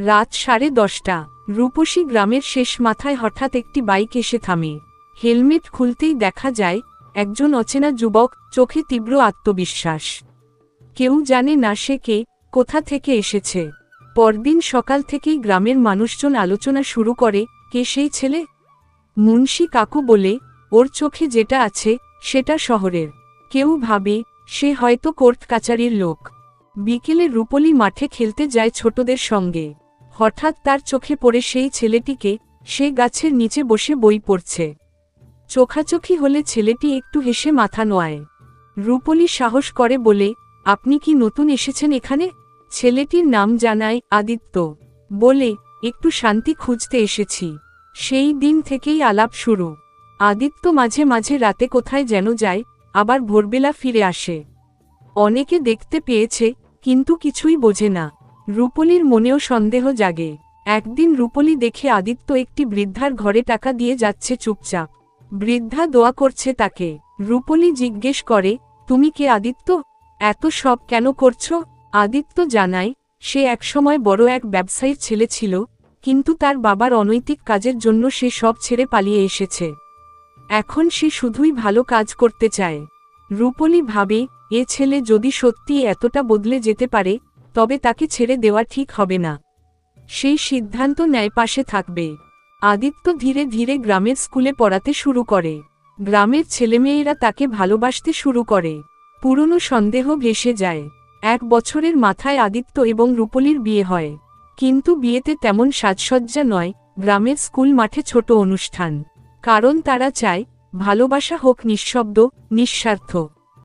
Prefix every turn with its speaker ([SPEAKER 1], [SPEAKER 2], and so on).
[SPEAKER 1] রাত 10:30। রূপসী গ্রামের শেষ মাথায় হঠাৎ একটি বাইক এসে থামে। হেলমেট খুলতেই দেখা যায় একজন অচেনা যুবক, চোখে তীব্র আত্মবিশ্বাস। কেউ জানে না সে কে, কোথা থেকে এসেছে। পরদিন সকাল থেকেই গ্রামের মানুষজন আলোচনা শুরু করে, কে সেই ছেলে। মুন্সি কাকু বলে, ওর চোখে যেটা আছে সেটা শহরের। কেউ ভাবে সে হয়তো কোর্ট কাচারির লোক। বিকেলে রূপলী মাঠে খেলতে যায় ছোটদের সঙ্গে। হঠাৎ তার চোখে পড়ে সেই ছেলেটিকে, সে গাছের নিচে বসে বই পড়ছে। চোখাচোখি হলে ছেলেটি একটু হেসে মাথা নোয়ায়। রূপলী সাহস করে বলে, আপনি কি নতুন এসেছেন এখানে? ছেলেটির নাম জানায় আদিত্য। বলে, একটু শান্তি খুঁজতে এসেছি। সেই দিন থেকেই আলাপ শুরু। আদিত্য মাঝে মাঝে রাতে কোথায় যেন যায়, আবার ভোরবেলা ফিরে আসে। অনেকে দেখতে পেয়েছে, কিন্তু কিছুই বোঝে না। রূপলীর মনেও সন্দেহ জাগে। একদিন রূপলী দেখে আদিত্য একটি বৃদ্ধার ঘরে টাকা দিয়ে যাচ্ছে চুপচাপ। বৃদ্ধা দোয়া করছে তাকে। রূপলী জিজ্ঞেস করে, তুমি কে আদিত্য? এত সব কেন করছো? আদিত্য জানায়, সে একসময় বড় এক ব্যবসায়ীর ছেলে ছিল, কিন্তু তার বাবার অনৈতিক কাজের জন্য সে সব ছেড়ে পালিয়ে এসেছে। এখন সে শুধুই ভালো কাজ করতে চায়। রূপলী ভাবে, এ ছেলে যদি সত্যিই এতটা বদলে যেতে পারে, তবে তাকে ছেড়ে দেওয়া ঠিক হবে না। সেই সিদ্ধান্ত নেয় পাশে থাকবে। আদিত্য ধীরে ধীরে গ্রামের স্কুলে পড়াতে শুরু করে। গ্রামের ছেলেমেয়েরা তাকে ভালোবাসতে শুরু করে। পুরনো সন্দেহ ভেসে যায়। 1 বছরের মাথায় আদিত্য এবং রূপলীর বিয়ে হয়। কিন্তু বিয়েতে তেমন সাজসজ্জা নয়, গ্রামের স্কুল মাঠে ছোট অনুষ্ঠান। কারণ তারা চায় ভালোবাসা হোক নিঃশব্দ, নিঃস্বার্থ।